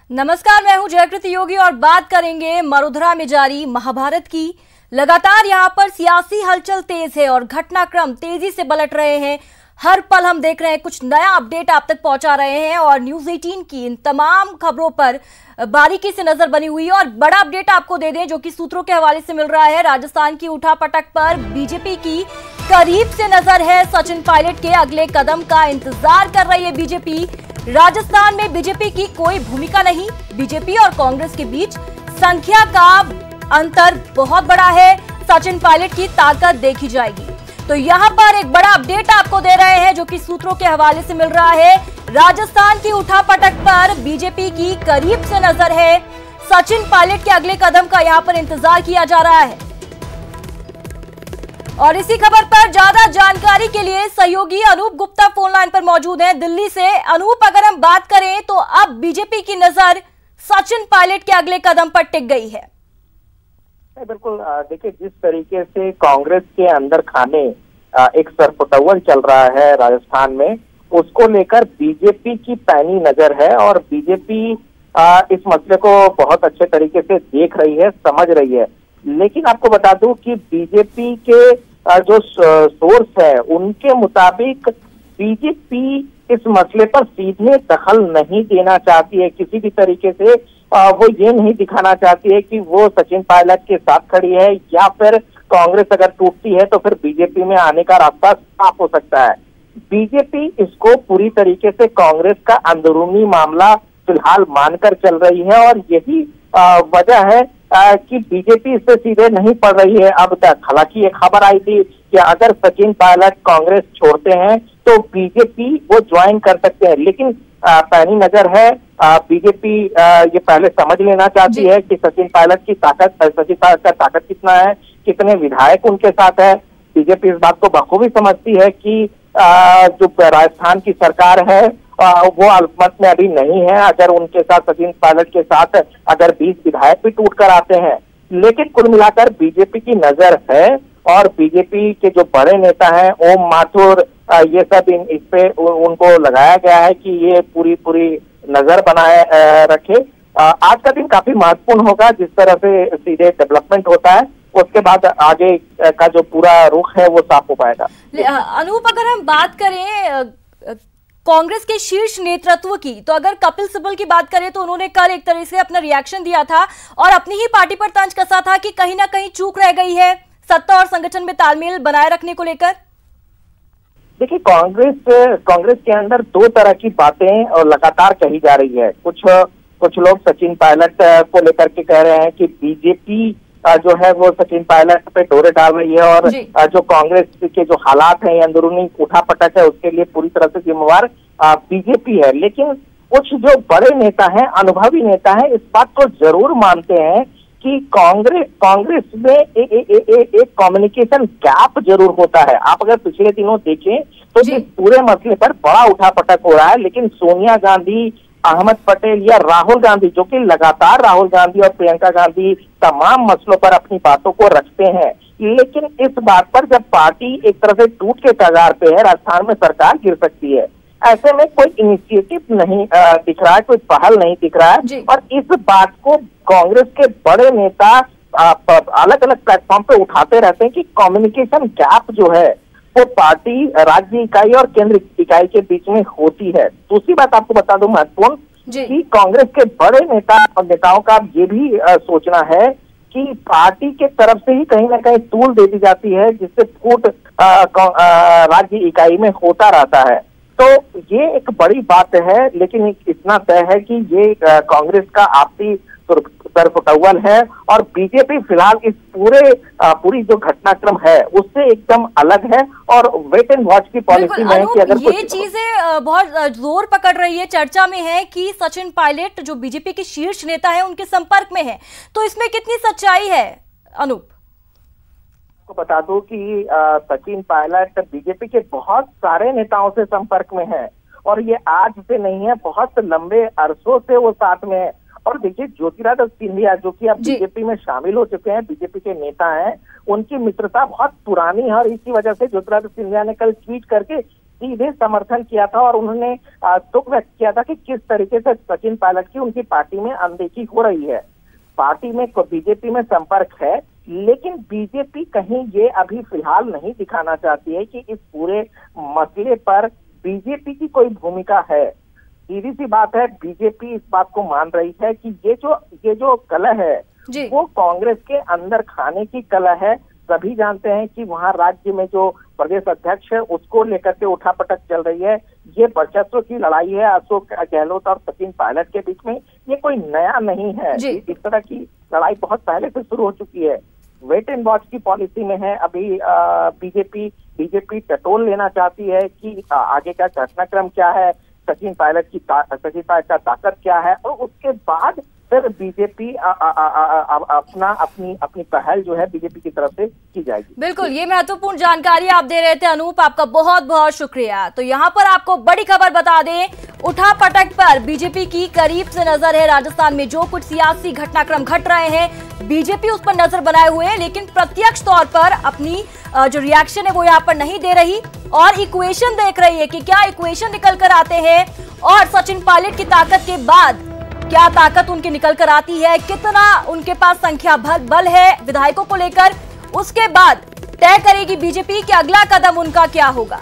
नमस्कार, मैं हूं जयकृति योगी और बात करेंगे मरुधरा में जारी महाभारत की। लगातार यहां पर सियासी हलचल तेज है और घटनाक्रम तेजी से पलट रहे हैं। हर पल हम देख रहे हैं, कुछ नया अपडेट आप तक पहुंचा रहे हैं और न्यूज़ 18 की इन तमाम खबरों पर बारीकी से नजर बनी हुई है। और बड़ा अपडेट आपको दे दें जो कि सूत्रों के हवाले से मिल रहा है, राजस्थान की उठापटक पर बीजेपी की करीब से नजर है। सचिन पायलट के अगले कदम का इंतजार कर रही है बीजेपी। राजस्थान में बीजेपी की कोई भूमिका नहीं। बीजेपी और कांग्रेस के बीच संख्या का अंतर बहुत बड़ा है। सचिन पायलट की ताकत देखी जाएगी। तो यहां पर एक बड़ा अपडेट आपको दे रहे हैं जो कि सूत्रों के हवाले से मिल रहा है। राजस्थान की उठापटक पर बीजेपी की करीब से नजर है। सचिन पायलट के अगले कदम का यहां पर इंतजार किया जा रहा है। और इसी खबर पर ज्यादा जानकारी के लिए सहयोगी अनूप गुप्ता फोन लाइन पर मौजूद हैं दिल्ली से। अनूप, अगर हम बात करें तो अब बीजेपी की नजर सचिन पायलट के अगले कदम पर टिक गई है। बिल्कुल, देखिए जिस तरीके से कांग्रेस के अंदर खाने एक सरपटौल चल रहा है राजस्थान में, उसको लेकर बीजेपी की पैनी नजर है और बीजेपी इस मसले को बहुत अच्छे तरीके से देख रही है, समझ रही है। लेकिन आपको बता दूं कि बीजेपी के जो सोर्स है उनके मुताबिक बीजेपी इस मसले पर सीधे दखल नहीं देना चाहती है। किसी भी तरीके से वो ये नहीं दिखाना चाहती है कि वो सचिन पायलट के साथ खड़ी है या फिर कांग्रेस अगर टूटती है तो फिर बीजेपी में आने का रास्ता साफ हो सकता है। बीजेपी इसको पूरी तरीके से कांग्रेस का अंदरूनी मामला फिलहाल मानकर चल रही है और यही वजह है कि बीजेपी इससे सीधे नहीं पड़ रही है अब तक। हालांकि एक खबर आई थी कि अगर सचिन पायलट कांग्रेस छोड़ते हैं तो बीजेपी वो ज्वाइन कर सकते हैं, लेकिन पैनी नजर है बीजेपी ये पहले समझ लेना चाहती है कि सचिन पायलट का ताकत कितना है, कितने विधायक उनके साथ है। बीजेपी इस बात को बखूबी समझती है कि जो राजस्थान की सरकार है वो अल्पमत में अभी नहीं है। अगर उनके साथ सचिन पायलट के साथ अगर 20 विधायक भी टूट कर आते हैं, लेकिन कुल मिलाकर बीजेपी की नजर है और बीजेपी के जो बड़े नेता हैं ओम माथुर, ये सब इस पे उनको लगाया गया है कि ये पूरी नजर बनाए रखे। आज का दिन काफी महत्वपूर्ण होगा। जिस तरह से सीधे डेवलपमेंट होता है उसके बाद आगे का जो पूरा रुख है वो साफ हो पाएगा। अनूप, अगर हम बात करें कांग्रेस के शीर्ष नेतृत्व की, तो अगर कपिल सिब्बल की बात करें तो उन्होंने कल एक तरह से अपना रिएक्शन दिया था और अपनी ही पार्टी पर तंज कसा था कि कहीं ना कहीं चूक रह गई है सत्ता और संगठन में तालमेल बनाए रखने को लेकर। देखिए, कांग्रेस के अंदर दो तरह की बातें और लगातार कही जा रही है। कुछ लोग सचिन पायलट को लेकर के कह रहे हैं कि बीजेपी जो है वो सचिन पायलट पे डोरे डाल रही है और जो कांग्रेस के जो हालात हैं, अंदरूनी उठापटक है, उसके लिए पूरी तरह से जिम्मेवार बीजेपी है। लेकिन कुछ जो बड़े नेता हैं, अनुभवी नेता हैं, इस बात को जरूर मानते हैं कि कांग्रेस में एक कम्युनिकेशन गैप जरूर होता है। आप अगर पिछले दिनों देखें तो इस पूरे मसले पर बड़ा उठापटक हो रहा है, लेकिन सोनिया गांधी, अहमद पटेल या राहुल गांधी, जो कि लगातार राहुल गांधी और प्रियंका गांधी तमाम मसलों पर अपनी बातों को रखते हैं, लेकिन इस बात पर जब पार्टी एक तरह से टूट के कगार पे है, राजस्थान में सरकार गिर सकती है, ऐसे में कोई इनिशिएटिव नहीं दिख रहा है, कोई पहल नहीं दिख रहा है। और इस बात को कांग्रेस के बड़े नेता अलग अलग प्लेटफॉर्म पे उठाते रहते हैं कि कम्युनिकेशन गैप जो है वो पार्टी, राज्य इकाई और केंद्र इकाई के बीच में होती है। दूसरी बात आपको बता दूं महत्वपूर्ण, कि कांग्रेस के बड़े नेता और नेताओं का ये भी सोचना है कि पार्टी के तरफ से ही कहीं ना कहीं तूल दे दी जाती है, जिससे फूट राज्य इकाई में होता रहता है। तो ये एक बड़ी बात है, लेकिन इतना तय है कि ये कांग्रेस का आपसी सरपटौल है और बीजेपी फिलहाल इस पूरी जो घटनाक्रम है उससे एकदम अलग है और वेट एंड वॉच की पॉलिसी में है कि अगर ये चीजें बहुत जोर पकड़ रही है, चर्चा में है कि सचिन पायलट जो बीजेपी के शीर्ष नेता है उनके संपर्क में है, तो इसमें कितनी सच्चाई है अनूप? आपको बता दूं कि सचिन पायलट बीजेपी के बहुत सारे नेताओं से संपर्क में है और ये आज से नहीं है, बहुत लंबे अरसों से वो साथ में है। और देखिए, ज्योतिरादित्य सिंधिया जो कि अब बीजेपी में शामिल हो चुके हैं, बीजेपी के नेता हैं, उनकी मित्रता बहुत पुरानी है और इसी वजह से ज्योतिरादित्य सिंधिया ने कल ट्वीट करके सीधे समर्थन किया था और उन्होंने दुख व्यक्त किया था कि किस तरीके से सचिन पायलट की उनकी पार्टी में अनदेखी हो रही है। पार्टी में बीजेपी में संपर्क है, लेकिन बीजेपी कहीं ये अभी फिलहाल नहीं दिखाना चाहती है कि इस पूरे मसले पर बीजेपी की कोई भूमिका है। सीधी सी बात है, बीजेपी इस बात को मान रही है कि ये जो कलह है वो कांग्रेस के अंदर खाने की कलह है। सभी जानते हैं कि वहां राज्य में जो प्रदेश अध्यक्ष है उसको लेकर के उठापटक चल रही है। ये वर्चस्व की लड़ाई है अशोक गहलोत और सचिन पायलट के बीच में, ये कोई नया नहीं है। इस तरह की लड़ाई बहुत पहले से शुरू हो चुकी है। वेट एंड वॉच की पॉलिसी में है अभी बीजेपी टटोल लेना चाहती है कि आगे का घटनाक्रम क्या है, सचिन पायलट का ताकत क्या है, और उसके बाद फिर बीजेपी अपनी पहल जो है बीजेपी की तरफ से की जाएगी। बिल्कुल, ये महत्वपूर्ण जानकारी आप दे रहे थे अनूप, आपका बहुत बहुत शुक्रिया। तो यहाँ पर आपको बड़ी खबर बता दें, उठापटक पर बीजेपी की करीब से नजर है। राजस्थान में जो कुछ सियासी घटनाक्रम घट रहे हैं बीजेपी उस पर नजर बनाए हुए है, लेकिन प्रत्यक्ष तौर पर अपनी जो रिएक्शन है वो यहाँ पर नहीं दे रही और इक्वेशन देख रही है कि क्या इक्वेशन निकल कर आते हैं और सचिन पायलट की ताकत के बाद क्या ताकत उनकी निकल कर आती है, कितना उनके पास संख्या बल है विधायकों को लेकर, उसके बाद तय करेगी बीजेपी कि अगला कदम उनका क्या होगा।